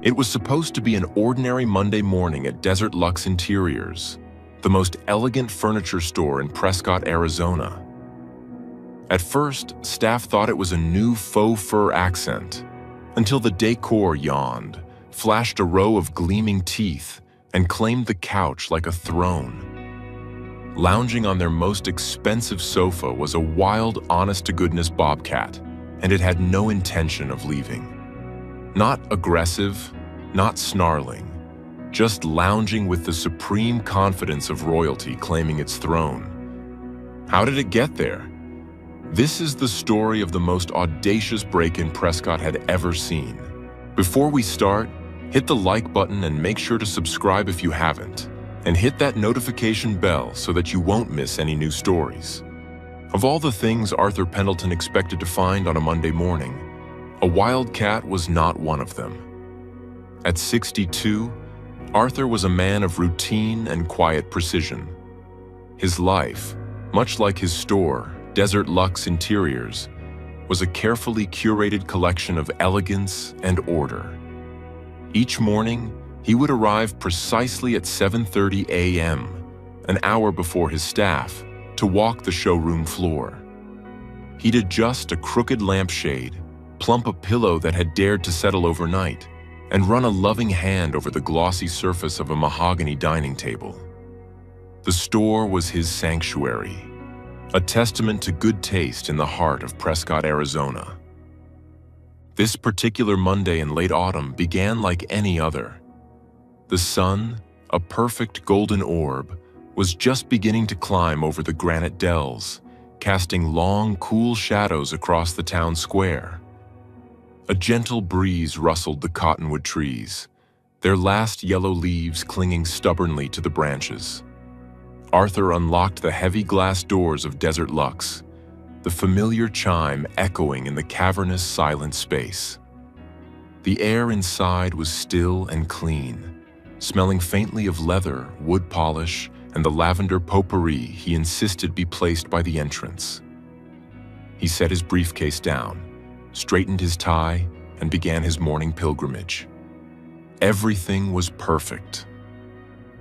It was supposed to be an ordinary Monday morning at Desert Luxe Interiors, the most elegant furniture store in Prescott, Arizona. At first, staff thought it was a new faux fur accent, until the decor yawned, flashed a row of gleaming teeth, and claimed the couch like a throne. Lounging on their most expensive sofa was a wild, honest-to-goodness Bobcat, and it had no intention of leaving. Not aggressive, not snarling, just lounging with the supreme confidence of royalty claiming its throne. How did it get there? This is the story of the most audacious break-in Prescott had ever seen. Before we start, hit the like button and make sure to subscribe if you haven't, and hit that notification bell so that you won't miss any new stories. Of all the things Arthur Pendleton expected to find on a Monday morning, a wild cat was not one of them. At 62, Arthur was a man of routine and quiet precision. His life, much like his store, Desert Luxe Interiors, was a carefully curated collection of elegance and order. Each morning, he would arrive precisely at 7:30 a.m., an hour before his staff, to walk the showroom floor. He'd adjust a crooked lampshade, plump a pillow that had dared to settle overnight, and run a loving hand over the glossy surface of a mahogany dining table. The store was his sanctuary, a testament to good taste in the heart of Prescott, Arizona. This particular Monday in late autumn began like any other. The sun, a perfect golden orb, was just beginning to climb over the granite dells, casting long, cool shadows across the town square. A gentle breeze rustled the cottonwood trees, their last yellow leaves clinging stubbornly to the branches. Arthur unlocked the heavy glass doors of Desert Luxe, the familiar chime echoing in the cavernous, silent space. The air inside was still and clean, smelling faintly of leather, wood polish, and the lavender potpourri he insisted be placed by the entrance. He set his briefcase down, straightened his tie, and began his morning pilgrimage. Everything was perfect.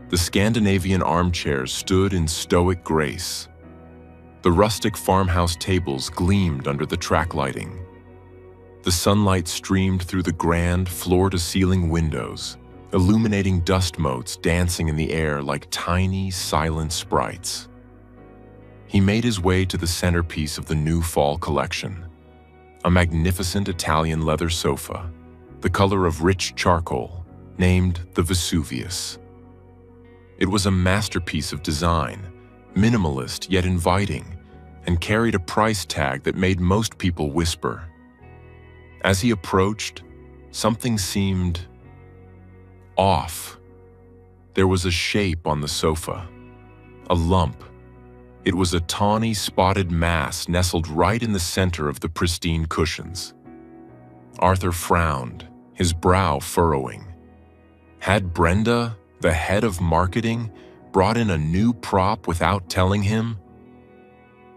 The Scandinavian armchairs stood in stoic grace. The rustic farmhouse tables gleamed under the track lighting. The sunlight streamed through the grand floor-to-ceiling windows, illuminating dust motes dancing in the air like tiny, silent sprites. He made his way to the centerpiece of the new fall collection, a magnificent Italian leather sofa, the color of rich charcoal, named the Vesuvius. It was a masterpiece of design, minimalist yet inviting, and carried a price tag that made most people whisper. As he approached, something seemed off. There was a shape on the sofa, a lump. It was a tawny, spotted mass nestled right in the center of the pristine cushions. Arthur frowned, his brow furrowing. Had Brenda, the head of marketing, brought in a new prop without telling him?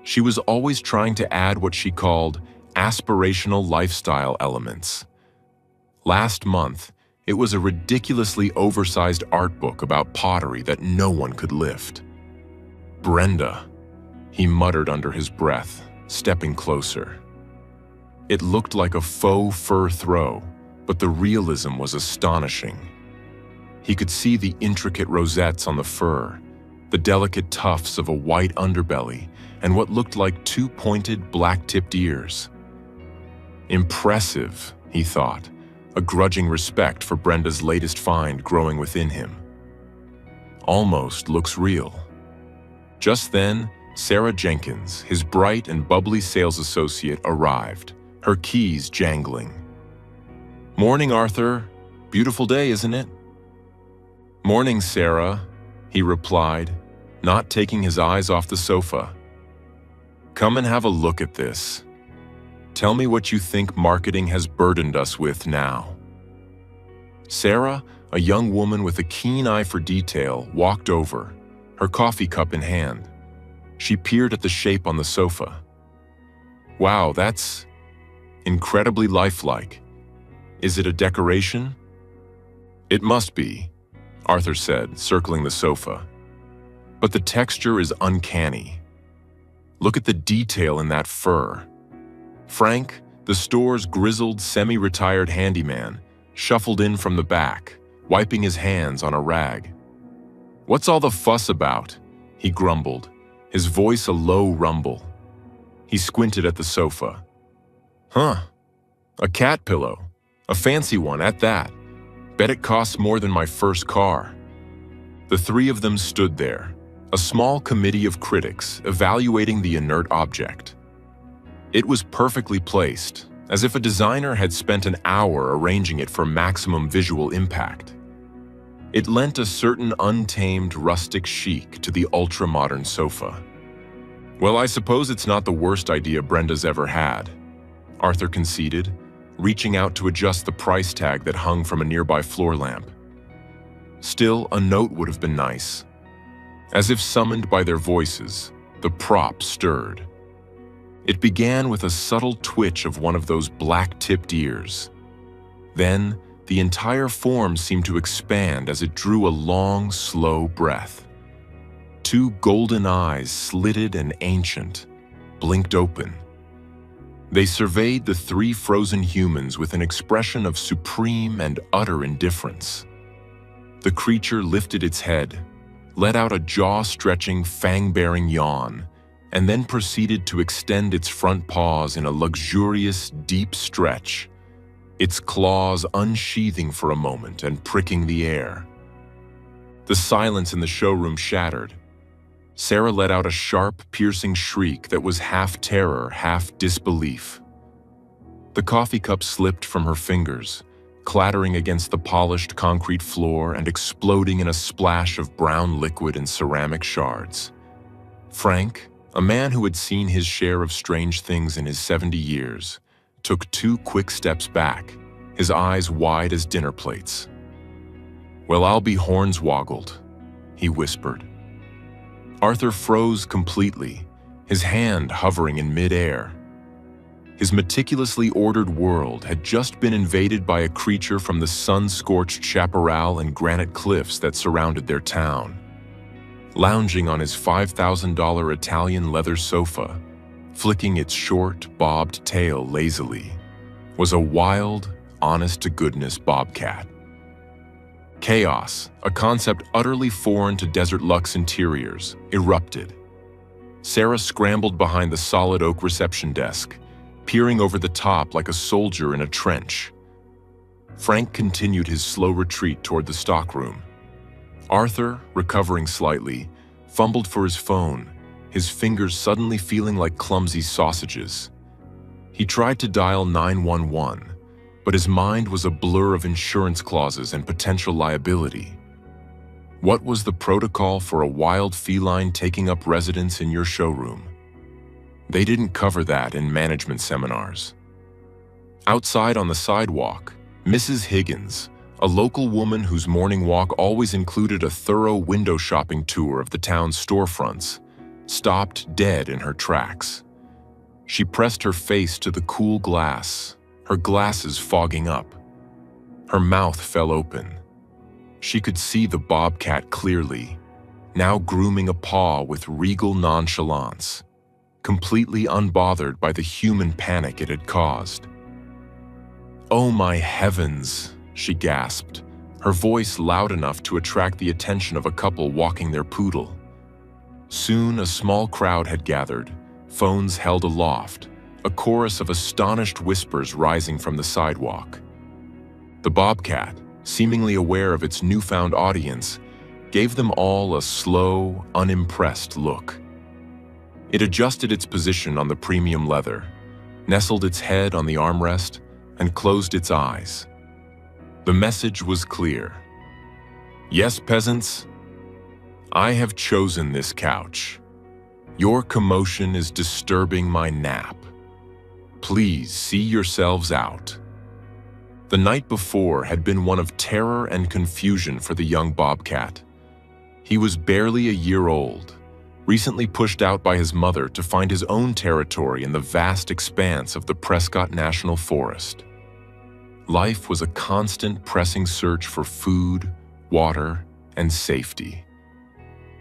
She was always trying to add what she called aspirational lifestyle elements. Last month, it was a ridiculously oversized art book about pottery that no one could lift. Brenda, he muttered under his breath, stepping closer. It looked like a faux fur throw, but the realism was astonishing. He could see the intricate rosettes on the fur, the delicate tufts of a white underbelly, and what looked like two pointed, black-tipped ears. Impressive, he thought, a grudging respect for Brenda's latest find growing within him. Almost looks real. Just then, Sarah Jenkins, his bright and bubbly sales associate, arrived, her keys jangling. "Morning, Arthur. Beautiful day, isn't it?" "Morning, Sarah," he replied, not taking his eyes off the sofa. "Come and have a look at this. Tell me what you think marketing has burdened us with now." Sarah, a young woman with a keen eye for detail, walked over, her coffee cup in hand. She peered at the shape on the sofa. "Wow, that's incredibly lifelike. Is it a decoration?" "It must be," Arthur said, circling the sofa. "But the texture is uncanny. Look at the detail in that fur." Frank, the store's grizzled, semi-retired handyman, shuffled in from the back, wiping his hands on a rag. "What's all the fuss about?" he grumbled, his voice a low rumble. He squinted at the sofa. "Huh, a cat pillow. A fancy one at that. Bet it costs more than my first car." The three of them stood there, a small committee of critics evaluating the inert object. It was perfectly placed, as if a designer had spent an hour arranging it for maximum visual impact. It lent a certain untamed rustic chic to the ultra-modern sofa. "Well, I suppose it's not the worst idea Brenda's ever had," Arthur conceded, reaching out to adjust the price tag that hung from a nearby floor lamp. Still, a note would have been nice. As if summoned by their voices, the prop stirred. It began with a subtle twitch of one of those black-tipped ears. Then, the entire form seemed to expand as it drew a long, slow breath. Two golden eyes, slitted and ancient, blinked open. They surveyed the three frozen humans with an expression of supreme and utter indifference. The creature lifted its head, let out a jaw-stretching, fang-bearing yawn, and then proceeded to extend its front paws in a luxurious, deep stretch, its claws unsheathing for a moment and pricking the air. The silence in the showroom shattered. Sarah let out a sharp, piercing shriek that was half terror, half disbelief. The coffee cup slipped from her fingers, clattering against the polished concrete floor and exploding in a splash of brown liquid and ceramic shards. Frank, a man who had seen his share of strange things in his 70 years, took 2 quick steps back, his eyes wide as dinner plates. "Well, I'll be hornswoggled," he whispered. Arthur froze completely, his hand hovering in mid-air. His meticulously ordered world had just been invaded by a creature from the sun-scorched chaparral and granite cliffs that surrounded their town. Lounging on his $5,000 Italian leather sofa, flicking its short, bobbed tail lazily, was a wild, honest-to-goodness bobcat. Chaos, a concept utterly foreign to Desert Luxe interiors, erupted. Sarah scrambled behind the solid oak reception desk, peering over the top like a soldier in a trench. Frank continued his slow retreat toward the stockroom. Arthur, recovering slightly, fumbled for his phone, his fingers suddenly feeling like clumsy sausages. He tried to dial 911, but his mind was a blur of insurance clauses and potential liability. What was the protocol for a wild feline taking up residence in your showroom? They didn't cover that in management seminars. Outside on the sidewalk, Mrs. Higgins, a local woman whose morning walk always included a thorough window shopping tour of the town's storefronts, stopped dead in her tracks. She pressed her face to the cool glass, her glasses fogging up. Her mouth fell open. She could see the bobcat clearly, now grooming a paw with regal nonchalance, completely unbothered by the human panic it had caused. "Oh my heavens," she gasped, her voice loud enough to attract the attention of a couple walking their poodle. Soon a small crowd had gathered, phones held aloft, a chorus of astonished whispers rising from the sidewalk. The bobcat, seemingly aware of its newfound audience, gave them all a slow, unimpressed look. It adjusted its position on the premium leather, nestled its head on the armrest, and closed its eyes. The message was clear. "Yes, peasants, I have chosen this couch. Your commotion is disturbing my nap. Please see yourselves out." The night before had been one of terror and confusion for the young bobcat. He was barely a year old, recently pushed out by his mother to find his own territory in the vast expanse of the Prescott National Forest. Life was a constant pressing search for food, water, and safety.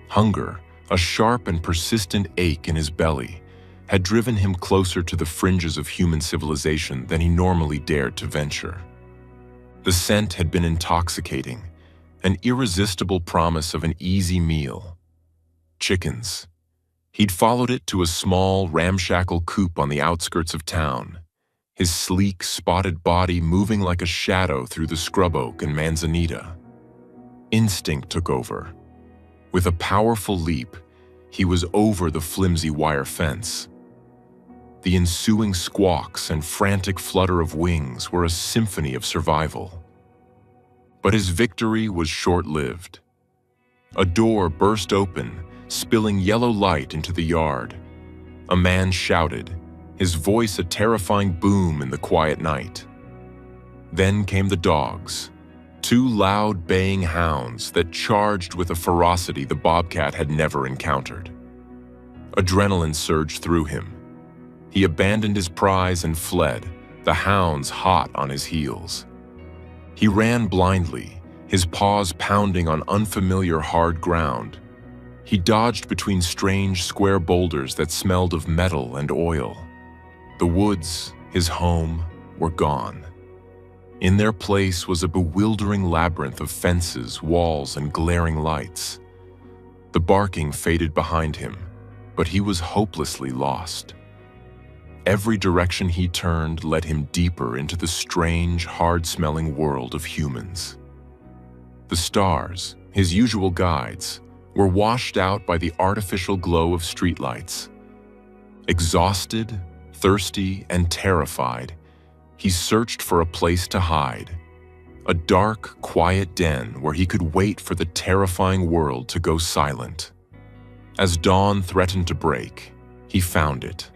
Hunger, a sharp and persistent ache in his belly, had driven him closer to the fringes of human civilization than he normally dared to venture. The scent had been intoxicating, an irresistible promise of an easy meal. Chickens. He'd followed it to a small, ramshackle coop on the outskirts of town, his sleek, spotted body moving like a shadow through the scrub oak and manzanita. Instinct took over. With a powerful leap, he was over the flimsy wire fence. The ensuing squawks and frantic flutter of wings were a symphony of survival. But his victory was short-lived. A door burst open, spilling yellow light into the yard. A man shouted, his voice a terrifying boom in the quiet night. Then came the dogs, two loud, baying hounds that charged with a ferocity the Bobcat had never encountered. Adrenaline surged through him. He abandoned his prize and fled, the hounds hot on his heels. He ran blindly, his paws pounding on unfamiliar hard ground. He dodged between strange square boulders that smelled of metal and oil. The woods, his home, were gone. In their place was a bewildering labyrinth of fences, walls, and glaring lights. The barking faded behind him, but he was hopelessly lost. Every direction he turned led him deeper into the strange, hard-smelling world of humans. The stars, his usual guides, were washed out by the artificial glow of streetlights. Exhausted, thirsty, and terrified, he searched for a place to hide, a dark, quiet den where he could wait for the terrifying world to go silent. As dawn threatened to break, he found it.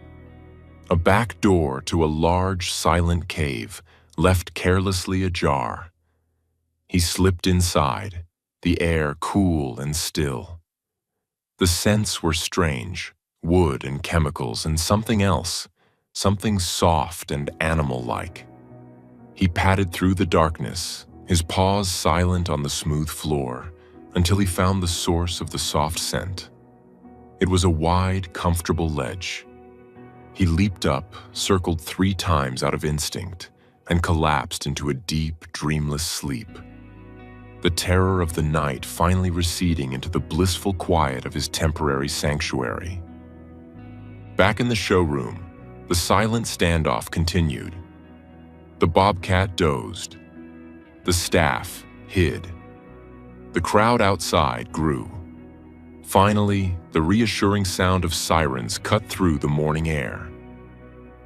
A back door to a large, silent cave, left carelessly ajar. He slipped inside, the air cool and still. The scents were strange, wood and chemicals and something else, something soft and animal-like. He padded through the darkness, his paws silent on the smooth floor, until he found the source of the soft scent. It was a wide, comfortable ledge. He leaped up, circled 3 times out of instinct, and collapsed into a deep, dreamless sleep. The terror of the night finally receding into the blissful quiet of his temporary sanctuary. Back in the showroom, the silent standoff continued. The Bobcat dozed. The staff hid. The crowd outside grew. Finally, the reassuring sound of sirens cut through the morning air.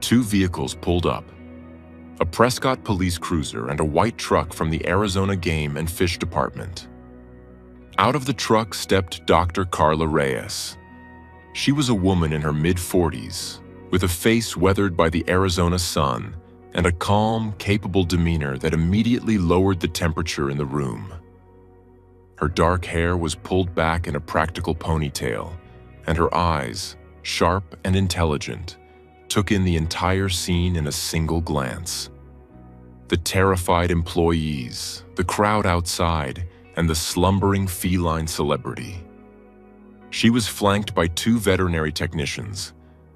2 vehicles pulled up. A Prescott police cruiser and a white truck from the Arizona Game and Fish Department. Out of the truck stepped Dr. Carla Reyes. She was a woman in her mid-40s, with a face weathered by the Arizona sun and a calm, capable demeanor that immediately lowered the temperature in the room. Her dark hair was pulled back in a practical ponytail, and her eyes, sharp and intelligent, took in the entire scene in a single glance. The terrified employees, the crowd outside, and the slumbering feline celebrity. She was flanked by 2 veterinary technicians,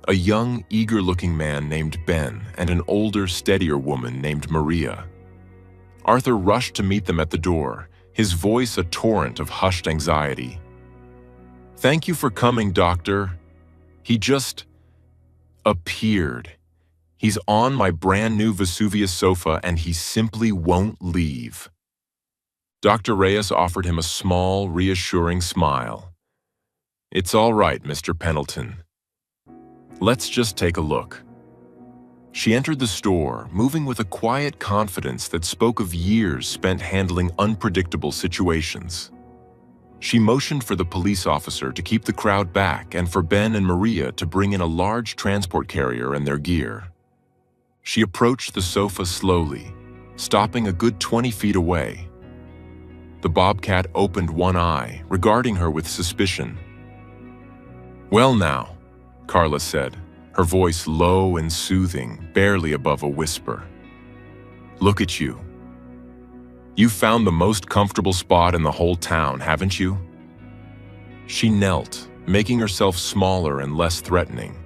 a young, eager-looking man named Ben and an older, steadier woman named Maria. Arthur rushed to meet them at the door, his voice a torrent of hushed anxiety. "Thank you for coming, Doctor. He just appeared. He's on my brand new Vesuvius sofa and he simply won't leave." Dr. Reyes offered him a small, reassuring smile. "It's all right, Mr. Pendleton. Let's just take a look." She entered the store, moving with a quiet confidence that spoke of years spent handling unpredictable situations. She motioned for the police officer to keep the crowd back and for Ben and Maria to bring in a large transport carrier and their gear. She approached the sofa slowly, stopping a good 20 feet away. The Bobcat opened one eye, regarding her with suspicion. "Well now," Carla said, her voice low and soothing, barely above a whisper. Look at you. You've found the most comfortable spot in the whole town, haven't you? She knelt, making herself smaller and less threatening.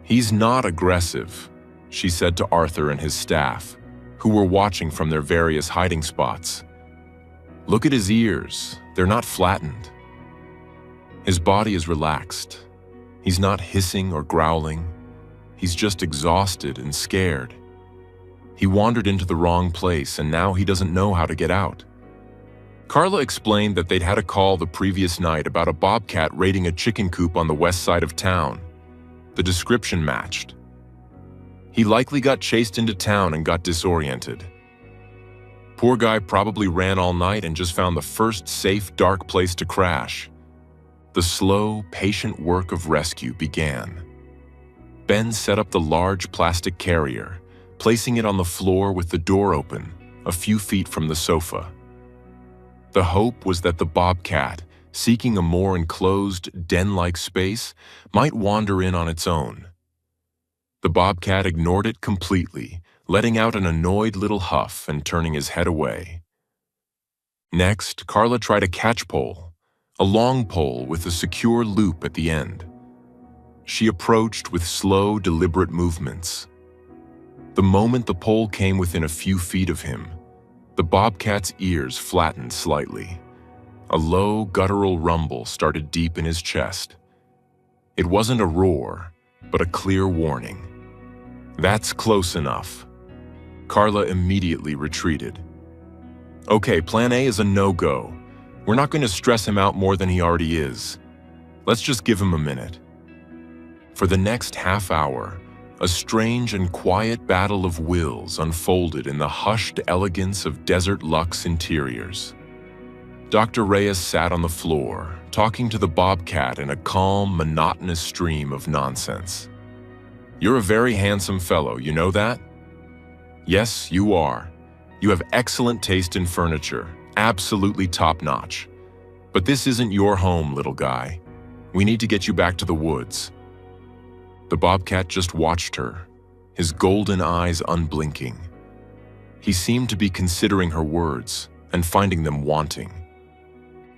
He's not aggressive, she said to Arthur and his staff, who were watching from their various hiding spots. Look at his ears, they're not flattened. His body is relaxed. He's not hissing or growling. He's just exhausted and scared. He wandered into the wrong place and now he doesn't know how to get out. Carla explained that they'd had a call the previous night about a bobcat raiding a chicken coop on the west side of town. The description matched. He likely got chased into town and got disoriented. Poor guy probably ran all night and just found the first safe, dark place to crash. The slow, patient work of rescue began. Ben set up the large plastic carrier, placing it on the floor with the door open, a few feet from the sofa. The hope was that the bobcat, seeking a more enclosed, den-like space, might wander in on its own. The bobcat ignored it completely, letting out an annoyed little huff and turning his head away. Next, Carla tried a catch pole, a long pole with a secure loop at the end. She approached with slow, deliberate movements. The moment the pole came within a few feet of him, the bobcat's ears flattened slightly. A low, guttural rumble started deep in his chest. It wasn't a roar, but a clear warning. That's close enough. Carla immediately retreated. Okay, plan A is a no-go. We're not going to stress him out more than he already is. Let's just give him a minute. For the next half hour, a strange and quiet battle of wills unfolded in the hushed elegance of Desert Luxe interiors. Dr. Reyes sat on the floor, talking to the bobcat in a calm, monotonous stream of nonsense. You're a very handsome fellow, you know that? Yes, you are. You have excellent taste in furniture, absolutely top-notch. But this isn't your home, little guy. We need to get you back to the woods. The bobcat just watched her, his golden eyes unblinking. He seemed to be considering her words and finding them wanting.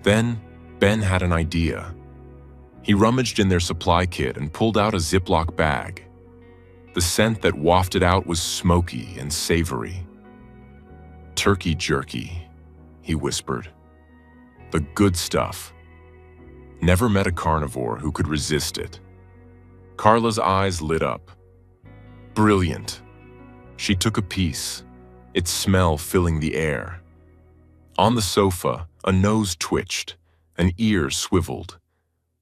Then, Ben had an idea. He rummaged in their supply kit and pulled out a Ziploc bag. The scent that wafted out was smoky and savory. Turkey jerky, he whispered. The good stuff. Never met a carnivore who could resist it. Carla's eyes lit up. Brilliant. She took a piece, its smell filling the air. On the sofa, a nose twitched, an ear swiveled.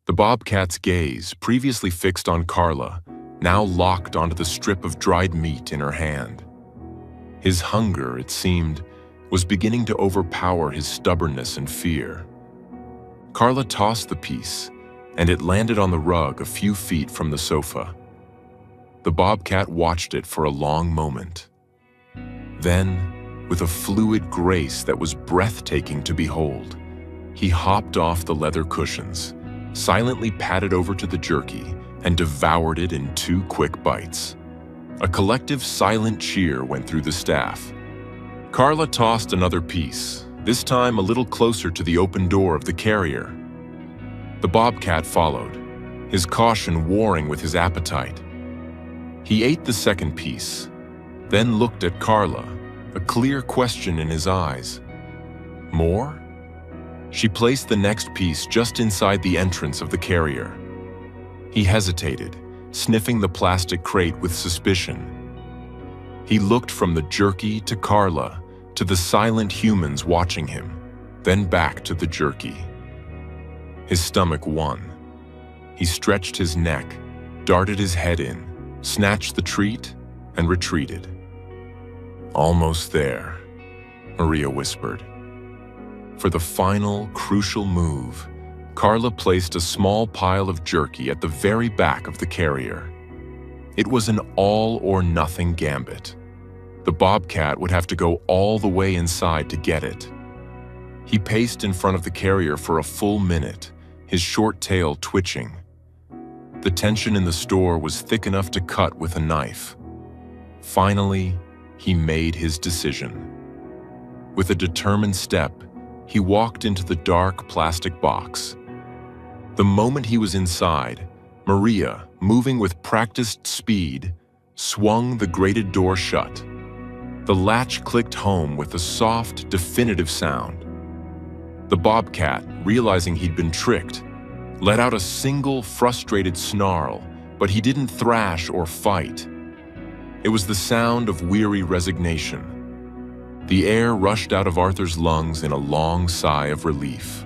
The bobcat's gaze, previously fixed on Carla, now locked onto the strip of dried meat in her hand. His hunger, it seemed, was beginning to overpower his stubbornness and fear. Carla tossed the piece, and it landed on the rug a few feet from the sofa. The bobcat watched it for a long moment. Then, with a fluid grace that was breathtaking to behold, he hopped off the leather cushions, silently padded over to the jerky, and devoured it in 2 quick bites. A collective silent cheer went through the staff. Carla tossed another piece, this time a little closer to the open door of the carrier. The bobcat followed, his caution warring with his appetite. He ate the second piece, then looked at Carla, a clear question in his eyes. More? She placed the next piece just inside the entrance of the carrier. He hesitated, sniffing the plastic crate with suspicion. He looked from the jerky to Carla, to the silent humans watching him, then back to the jerky. His stomach won. He stretched his neck, darted his head in, snatched the treat, and retreated. Almost there, Maria whispered. For the final, crucial move, Carla placed a small pile of jerky at the very back of the carrier. It was an all-or-nothing gambit. The bobcat would have to go all the way inside to get it. He paced in front of the carrier for a full minute, his short tail twitching. The tension in the store was thick enough to cut with a knife. Finally, he made his decision. With a determined step, he walked into the dark plastic box. The moment he was inside, Maria, moving with practiced speed, swung the grated door shut. The latch clicked home with a soft, definitive sound. The bobcat, realizing he'd been tricked, let out a single frustrated snarl, but he didn't thrash or fight. It was the sound of weary resignation. The air rushed out of Arthur's lungs in a long sigh of relief.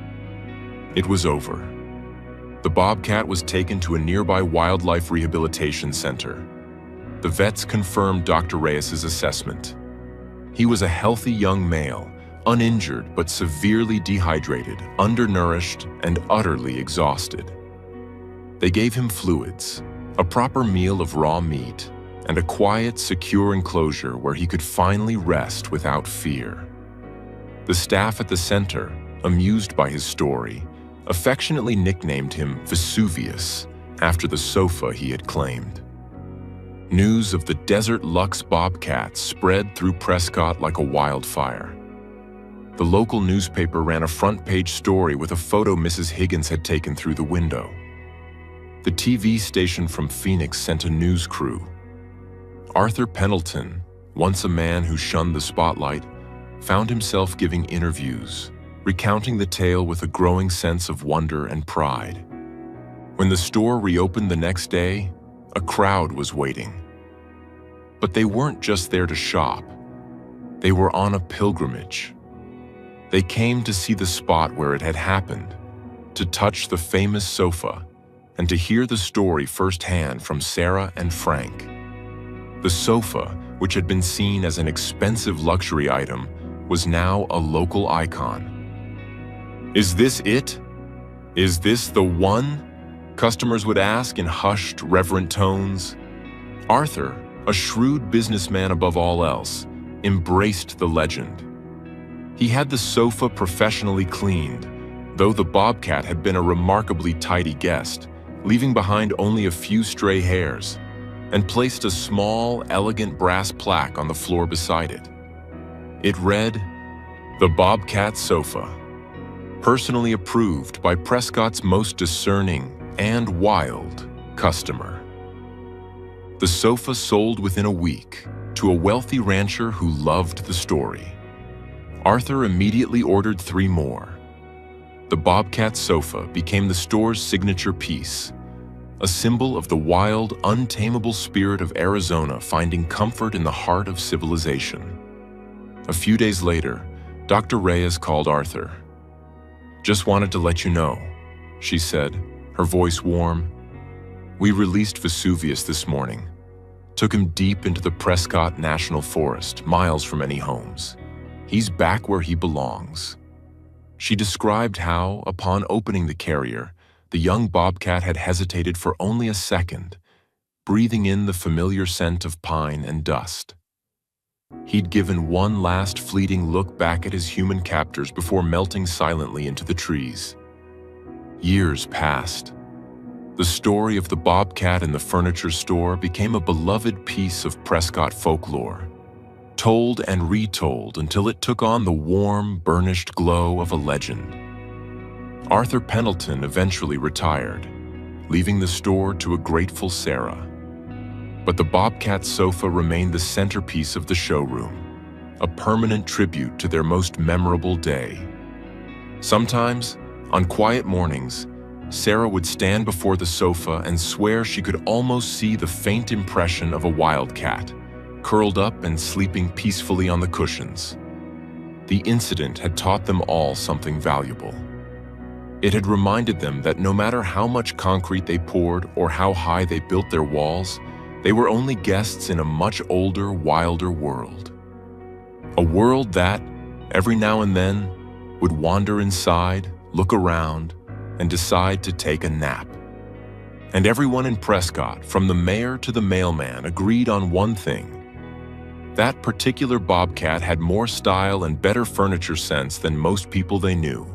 It was over. The bobcat was taken to a nearby wildlife rehabilitation center. The vets confirmed Dr. Reyes's assessment. He was a healthy young male, uninjured but severely dehydrated, undernourished, and utterly exhausted. They gave him fluids, a proper meal of raw meat, and a quiet, secure enclosure where he could finally rest without fear. The staff at the center, amused by his story, affectionately nicknamed him Vesuvius, after the sofa he had claimed. News of the Desert Luxe bobcat spread through Prescott like a wildfire. The local newspaper ran a front-page story with a photo Mrs. Higgins had taken through the window. The TV station from Phoenix sent a news crew. Arthur Pendleton, once a man who shunned the spotlight, found himself giving interviews, recounting the tale with a growing sense of wonder and pride. When the store reopened the next day, a crowd was waiting. But they weren't just there to shop. They were on a pilgrimage. They came to see the spot where it had happened, to touch the famous sofa, and to hear the story firsthand from Sarah and Frank. The sofa, which had been seen as an expensive luxury item, was now a local icon. "Is this it? Is this the one?" customers would ask in hushed, reverent tones. Arthur, a shrewd businessman above all else, embraced the legend. He had the sofa professionally cleaned, though the bobcat had been a remarkably tidy guest, leaving behind only a few stray hairs, and placed a small, elegant brass plaque on the floor beside it. It read, "The Bobcat Sofa, personally approved by Prescott's most discerning and wild customer." The sofa sold within a week to a wealthy rancher who loved the story. Arthur immediately ordered 3 more. The Bobcat sofa became the store's signature piece, a symbol of the wild, untamable spirit of Arizona finding comfort in the heart of civilization. A few days later, Dr. Reyes called Arthur. "Just wanted to let you know," she said, her voice warm. "We released Vesuvius this morning. Took him deep into the Prescott National Forest, miles from any homes. He's back where he belongs." She described how, upon opening the carrier, the young bobcat had hesitated for only a second, breathing in the familiar scent of pine and dust. He'd given one last fleeting look back at his human captors before melting silently into the trees. Years passed. The story of the bobcat in the furniture store became a beloved piece of Prescott folklore, told and retold until it took on the warm, burnished glow of a legend. Arthur Pendleton eventually retired, leaving the store to a grateful Sarah. But the bobcat sofa remained the centerpiece of the showroom, a permanent tribute to their most memorable day. Sometimes, on quiet mornings, Sarah would stand before the sofa and swear she could almost see the faint impression of a wildcat, curled up and sleeping peacefully on the cushions. The incident had taught them all something valuable. It had reminded them that no matter how much concrete they poured or how high they built their walls, they were only guests in a much older, wilder world. A world that, every now and then, would wander inside, look around, and decide to take a nap. And everyone in Prescott, from the mayor to the mailman, agreed on one thing. That particular bobcat had more style and better furniture sense than most people they knew.